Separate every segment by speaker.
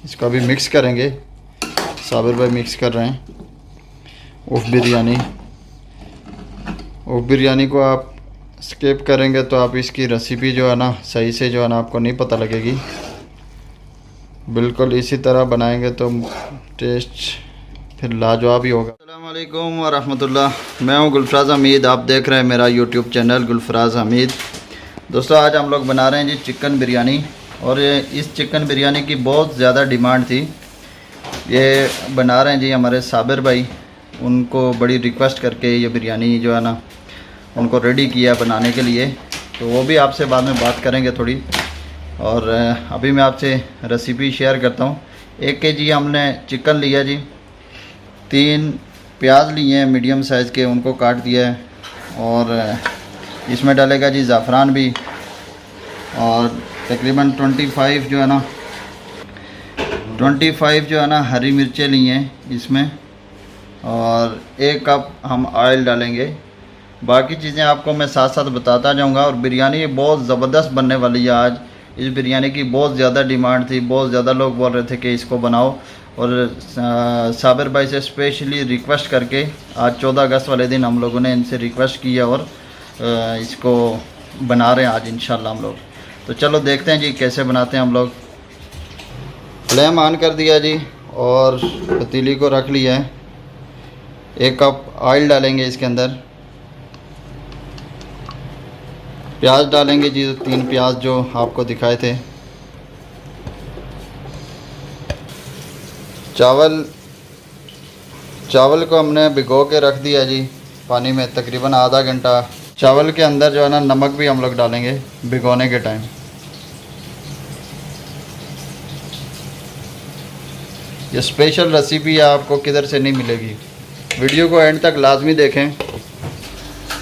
Speaker 1: इसको अभी मिक्स करेंगे। साबिर भाई मिक्स कर रहे हैं। उफ बिरयानी को आप स्किप करेंगे तो आप इसकी रेसिपी जो है ना सही से जो है ना आपको नहीं पता लगेगी। बिल्कुल इसी तरह बनाएंगे तो टेस्ट फिर लाजवाब ही होगा। अस्सलाम वालेकुम व रहमतुल्लाह। मैं हूं गुलफराज हमीद, आप देख रहे हैं मेरा यूट्यूब चैनल गुलफराज हमीद। दोस्तों आज हम लोग बना रहे हैं जी चिकन बिरयानी, और इस चिकन बिरयानी की बहुत ज़्यादा डिमांड थी। ये बना रहे हैं जी हमारे साबिर भाई, उनको बड़ी रिक्वेस्ट करके ये बिरयानी जो है ना उनको रेडी किया बनाने के लिए, तो वो भी आपसे बाद में बात करेंगे थोड़ी। और अभी मैं आपसे रेसिपी शेयर करता हूँ। 1 kg हमने चिकन लिया जी, 3 प्याज लिए हैं मीडियम साइज़ के, उनको काट दिया है। और इसमें डालेगा जी ज़ाफ़रान भी, और तकरीबन 25 जो है ना 25 जो है ना हरी मिर्चें ली हैं इसमें, और 1 कप हम ऑयल डालेंगे। बाकी चीज़ें आपको मैं साथ साथ बताता जाऊंगा। और बिरयानी बहुत ज़बरदस्त बनने वाली है आज। इस बिरयानी की बहुत ज़्यादा डिमांड थी, बहुत ज़्यादा लोग बोल रहे थे कि इसको बनाओ, और साबिर भाई से स्पेशली रिक्वेस्ट करके आज 14 अगस्त वाले दिन हम लोगों ने इनसे रिक्वेस्ट किया और इसको बना रहे हैं आज इंशाल्लाह हम लोग। तो चलो देखते हैं जी कैसे बनाते हैं हम लोग। फ्लेम ऑन कर दिया जी और पतीली को रख लिया है। 1 कप ऑयल डालेंगे इसके अंदर। प्याज डालेंगे जी, 3 प्याज जो आपको दिखाए थे। चावल को हमने भिगो के रख दिया जी पानी में तकरीबन आधा घंटा। चावल के अंदर जो है ना नमक भी हम लोग डालेंगे भिगोने के टाइम। ये स्पेशल रेसिपी आपको किधर से नहीं मिलेगी, वीडियो को एंड तक लाजमी देखें।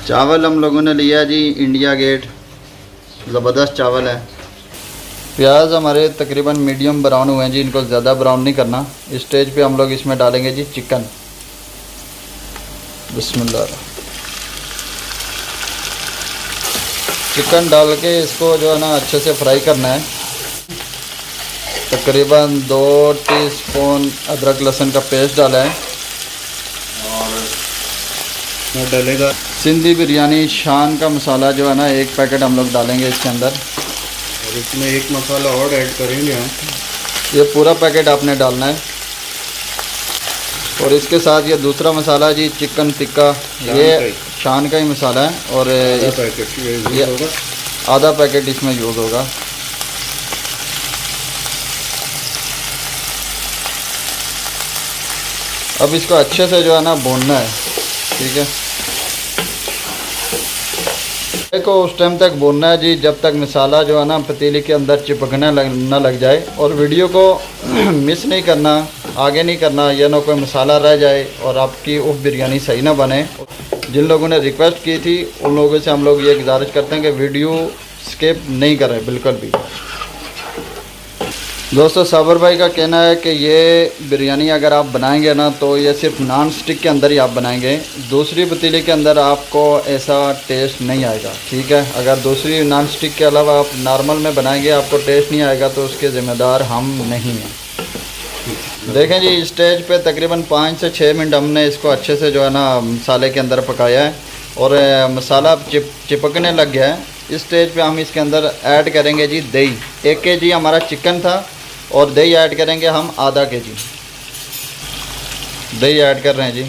Speaker 1: चावल हम लोगों ने लिया जी इंडिया गेट, ज़बरदस्त चावल है। प्याज हमारे तकरीबन मीडियम ब्राउन हुए हैं जी, इनको ज़्यादा ब्राउन नहीं करना। इस स्टेज पे हम लोग इसमें डालेंगे जी चिकन। बिस्मिल्लाह। चिकन डाल के इसको जो है ना अच्छे से फ्राई करना है। तकरीबन 2 टीस्पून अदरक लहसुन का पेस्ट डाला है, और डालेगा सिंधी बिरयानी शान का मसाला जो है ना 1 पैकेट हम लोग डालेंगे इसके अंदर।
Speaker 2: और इसमें 1 मसाला और ऐड करेंगे हम,
Speaker 1: ये पूरा पैकेट आपने डालना है। और इसके साथ ये दूसरा मसाला जी चिकन टिक्का, ये शान का ही मसाला है, और आधा पैकेट इसमें यूज़ होगा। अब इसको अच्छे से जो है ना भूनना है, ठीक है। को उस टाइम तक भूनना है जी जब तक मसाला जो है ना पतीली के अंदर चिपकने ना लग जाए। और वीडियो को मिस नहीं करना, आगे नहीं करना, यह ना कोई मसाला रह जाए और आपकी उफ बिरयानी सही ना बने। जिन लोगों ने रिक्वेस्ट की थी उन लोगों से हम लोग ये गुजारिश करते हैं कि वीडियो स्किप नहीं करें बिल्कुल भी। दोस्तों साबिर भाई का कहना है कि ये बिरयानी अगर आप बनाएंगे ना तो ये सिर्फ नॉन स्टिक के अंदर ही आप बनाएंगे, दूसरी पतीली के अंदर आपको ऐसा टेस्ट नहीं आएगा, ठीक है। अगर दूसरी नॉन स्टिक के अलावा आप नॉर्मल में बनाएंगे आपको टेस्ट नहीं आएगा तो उसके ज़िम्मेदार हम नहीं हैं। देखें जी इस स्टेज पे तकरीबन 5 से 6 मिनट हमने इसको अच्छे से जो है ना मसाले के अंदर पकाया है, और मसाला चिपकने लग गया है। इस स्टेज पे हम इसके अंदर ऐड करेंगे जी दही। 1 kg हमारा चिकन था, और दही ऐड करेंगे हम आधा kg दही ऐड कर रहे हैं जी।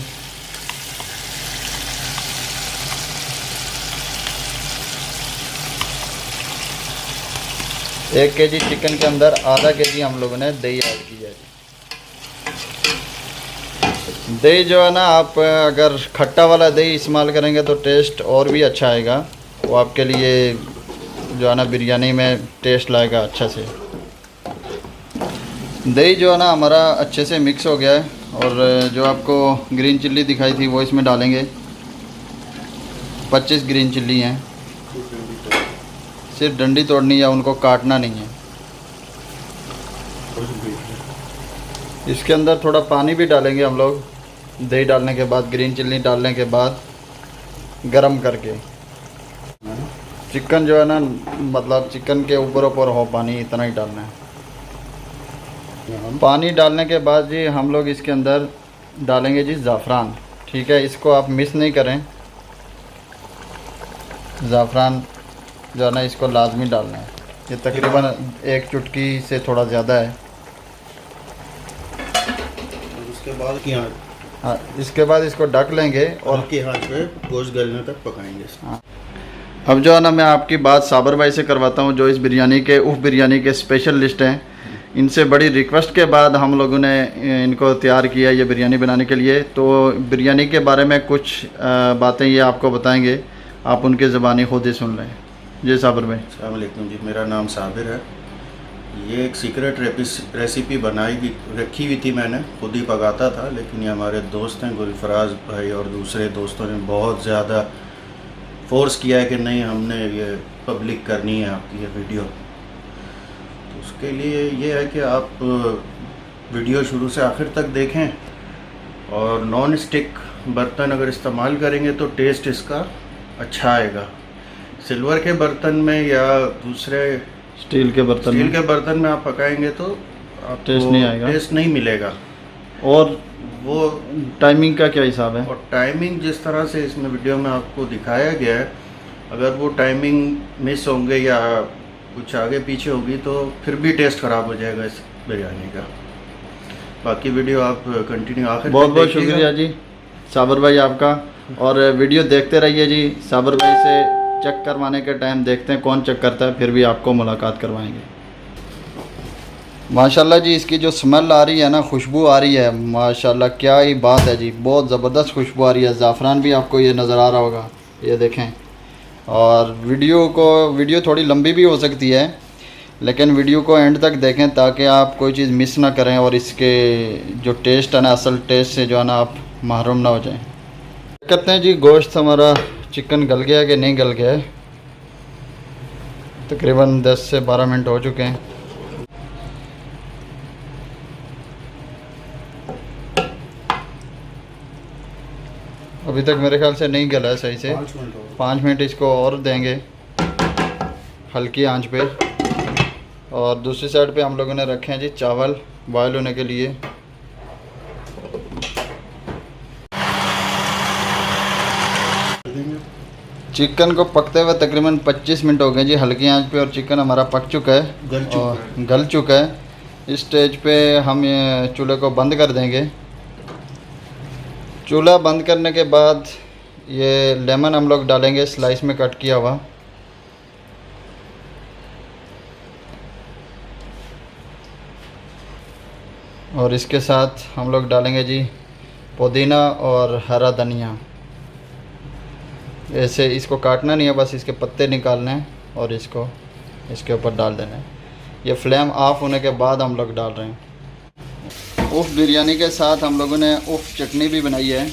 Speaker 1: एक kg चिकन के अंदर आधा kg हम लोगों ने दही ऐड किया है। दही जो है ना आप अगर खट्टा वाला दही इस्तेमाल करेंगे तो टेस्ट और भी अच्छा आएगा, वो आपके लिए जो है ना बिरयानी में टेस्ट लाएगा अच्छा से। दही जो है ना हमारा अच्छे से मिक्स हो गया है, और जो आपको ग्रीन चिल्ली दिखाई थी वो इसमें डालेंगे। 25 ग्रीन चिल्ली हैं, सिर्फ डंडी तोड़नी है, उनको काटना नहीं है। इसके अंदर थोड़ा पानी भी डालेंगे हम लोग दही डालने के बाद, ग्रीन चिल्ली डालने के बाद गरम करके। चिकन जो है ना मतलब चिकन के ऊपर हो पानी, इतना ही डालना है।
Speaker 2: हम
Speaker 1: पानी डालने के बाद जी हम लोग इसके अंदर डालेंगे जी ज़ाफ़रान। ठीक है, इसको आप मिस नहीं करें। ज़ाफ़रान जो है ना इसको लाजमी डालना है। ये तकरीबन 1 चुटकी से थोड़ा ज़्यादा है।
Speaker 2: और उसके बाद की आँच,
Speaker 1: हाँ, इसके बाद इसको ढक लेंगे और
Speaker 2: हल्की आँच पे गोश्त गलने तक पकाएंगे इसको।
Speaker 1: हाँ। अब जो है ना मैं आपकी बात साबर भाई से करवाता हूँ, जो इस बिरयानी के उफ बिरयानी के स्पेशलिस्ट हैं। इनसे बड़ी रिक्वेस्ट के बाद हम लोगों ने इनको तैयार किया ये बिरयानी बनाने के लिए। तो बिरयानी के बारे में कुछ बातें ये आपको बताएंगे, आप उनके ज़बानी खुद ही सुन लें। जी साबिर भाई।
Speaker 2: अस्सलाम वालेकुम जी, मेरा नाम साबिर है। ये एक सीक्रेट रेसिपी रखी हुई थी, मैंने खुद ही पकाता था, लेकिन ये हमारे दोस्त हैं गुलफराज भाई और दूसरे दोस्तों ने बहुत ज़्यादा फोर्स किया है कि नहीं, हमने ये पब्लिक करनी है आपकी ये वीडियो। तो उसके लिए ये है कि आप वीडियो शुरू से आखिर तक देखें, और नॉन स्टिक बर्तन अगर इस्तेमाल करेंगे तो टेस्ट इसका अच्छा आएगा। सिल्वर के बर्तन में या दूसरे
Speaker 1: स्टील के बर्तन
Speaker 2: में आप पकाएंगे तो आपको
Speaker 1: टेस्ट नहीं आएगा,
Speaker 2: टेस्ट नहीं मिलेगा।
Speaker 1: और
Speaker 2: वो
Speaker 1: टाइमिंग का क्या हिसाब है?
Speaker 2: और टाइमिंग जिस तरह से इसमें वीडियो में आपको दिखाया गया है, अगर वो टाइमिंग मिस होंगे या कुछ आगे पीछे होगी तो फिर भी टेस्ट ख़राब हो जाएगा इस बिरयानी का। बाकी वीडियो आप कंटिन्यू आखिर
Speaker 1: बहुत
Speaker 2: तक
Speaker 1: बहुत
Speaker 2: देखिएगा।
Speaker 1: शुक्रिया जी साबिर भाई आपका, और वीडियो देखते रहिए जी। साबिर भाई से चेक करवाने के टाइम देखते हैं कौन चेक करता है, फिर भी आपको मुलाकात करवाएंगे। माशाल्लाह जी, इसकी जो स्मेल आ रही है ना, खुशबू आ रही है, माशाल्लाह क्या ही बात है जी, बहुत ज़बरदस्त खुशबू आ रही है। ज़ाफ़रान भी आपको ये नज़र आ रहा होगा, ये देखें। और वीडियो थोड़ी लंबी भी हो सकती है, लेकिन वीडियो को एंड तक देखें ताकि आप कोई चीज़ मिस ना करें और इसके जो टेस्ट है ना, असल टेस्ट से जो है ना आप महरूम ना हो जाएं। कहते हैं जी गोश्त हमारा चिकन गल गया कि नहीं गल गया है। तकरीबन 10 से 12 मिनट हो चुके हैं। अभी तक मेरे ख्याल से नहीं गला है सही से। 5 मिनट इसको और देंगे हल्की आंच पे। और दूसरी साइड पे हम लोगों ने रखे हैं जी चावल बॉयल होने के लिए। चिकन को पकते हुए तकरीबन 25 मिनट हो गए जी हल्की आंच पे, और चिकन हमारा पक चुका है और गल चुका है। इस स्टेज पे हम ये चूल्हे को बंद कर देंगे। चूल्हा बंद करने के बाद ये लेमन हम लोग डालेंगे स्लाइस में कट किया हुआ। और इसके साथ हम लोग डालेंगे जी पुदीना और हरा धनिया। ऐसे इसको काटना नहीं है, बस इसके पत्ते निकालने हैं और इसको इसके ऊपर डाल देना है। ये फ्लेम ऑफ होने के बाद हम लोग डाल रहे हैं। उफ बिरयानी के साथ हम लोगों ने उफ चटनी भी बनाई है।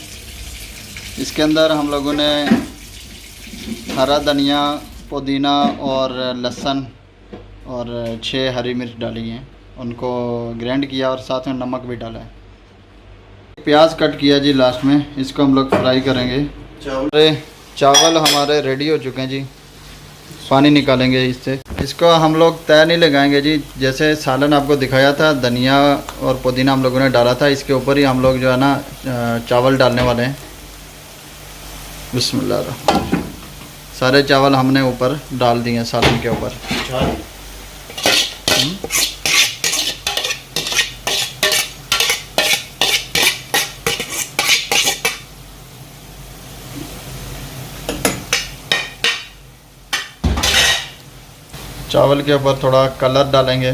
Speaker 1: इसके अंदर हम लोगों ने हरा धनिया, पुदीना और लहसुन और 6 हरी मिर्च डाली हैं, उनको ग्राइंड किया और साथ में नमक भी डाला है। प्याज कट किया जी लास्ट में, इसको हम लोग फ्राई करेंगे। चावल हमारे रेडी हो चुके हैं जी, पानी निकालेंगे इससे। इसको हम लोग तय नहीं लगाएंगे जी, जैसे सालन आपको दिखाया था, धनिया और पुदीना हम लोगों ने डाला था, इसके ऊपर ही हम लोग जो है ना चावल डालने वाले हैं। बिस्मिल्लाह। सारे चावल हमने ऊपर डाल दिए हैं सालन के ऊपर। चावल के ऊपर थोड़ा कलर डालेंगे,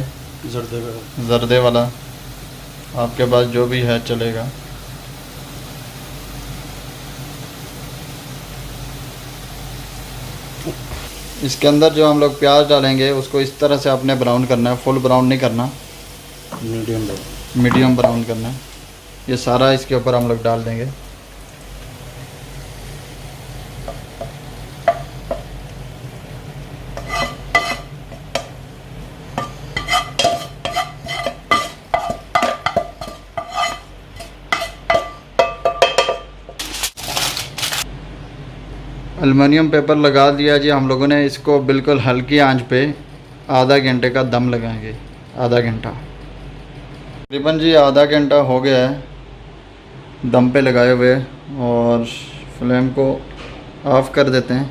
Speaker 1: जर्दे वाला, आपके पास जो भी है चलेगा। इसके अंदर जो हम लोग प्याज डालेंगे उसको इस तरह से आपने ब्राउन करना है, फुल ब्राउन नहीं करना, मीडियम ब्राउन करना है। ये सारा इसके ऊपर हम लोग डाल देंगे। एल्युमिनियम पेपर लगा दिया जी हम लोगों ने। इसको बिल्कुल हल्की आंच पे आधा घंटे का दम लगाएंगे, आधा घंटा। तकरीबन जी आधा घंटा हो गया है दम पे लगाए हुए और फ्लेम को ऑफ़ कर देते हैं।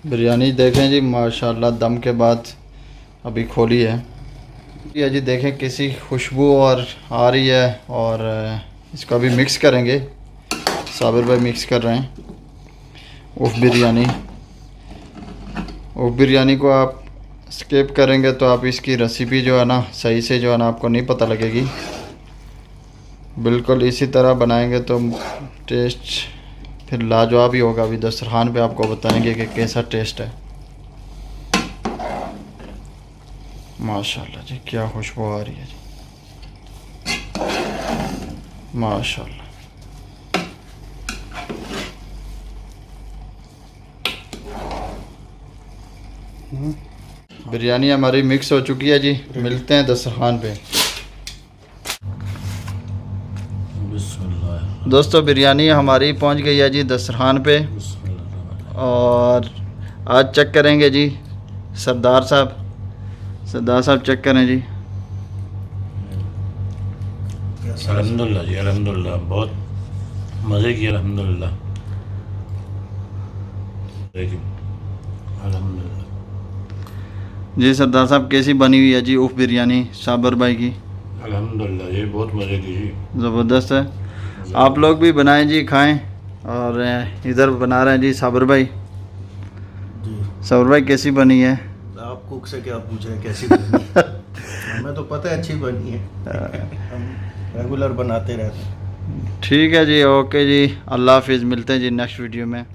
Speaker 1: बिरयानी देखें जी माशाल्लाह दम के बाद अभी खोली है। ये जी देखें किसी खुशबू और आ रही है और इसको अभी मिक्स करेंगे। साबिर भाई मिक्स कर रहे हैं। उफ बिरयानी को आप स्किप करेंगे तो आप इसकी रेसिपी जो है ना सही से जो है ना आपको नहीं पता लगेगी। बिल्कुल इसी तरह बनाएंगे तो टेस्ट फिर लाजवाब ही होगा। अभी दस्तरखान पे आपको बताएंगे कि कैसा टेस्ट है। माशाल्लाह जी क्या खुशबू आ रही है जी माशाल्लाह। बिरयानी हमारी मिक्स हो चुकी है जी। मिलते हैं दस्तरखान पे। दोस्तों बिरयानी हमारी पहुंच गई है जी दस्तरखान पे और आज चेक करेंगे जी। सरदार साहब चेक करें जी।
Speaker 3: अल्हम्दुलिल्लाह जी अल्हम्दुलिल्लाह बहुत मज़े की अल्हम्दुलिल्लाह अल्हम्दुलिल्लाह।
Speaker 1: जी सरदार साहब कैसी बनी हुई है जी उफ बिरयानी साबर भाई की?
Speaker 3: अल्हम्दुलिल्लाह ये बहुत मज़े की जी,
Speaker 1: ज़बरदस्त है। आप लोग भी बनाएं जी खाएं। और इधर बना रहे हैं जी साबर भाई।
Speaker 2: जी
Speaker 1: साबर भाई कैसी बनी है?
Speaker 2: आप कुक से क्या पूछ रहे हैं कैसी बनी है? हमें तो पता है अच्छी बनी है, हम रेगुलर बनाते रहते हैं।
Speaker 1: ठीक है जी, ओके जी, अल्लाह हाफिज़। मिलते हैं जी नेक्स्ट वीडियो में।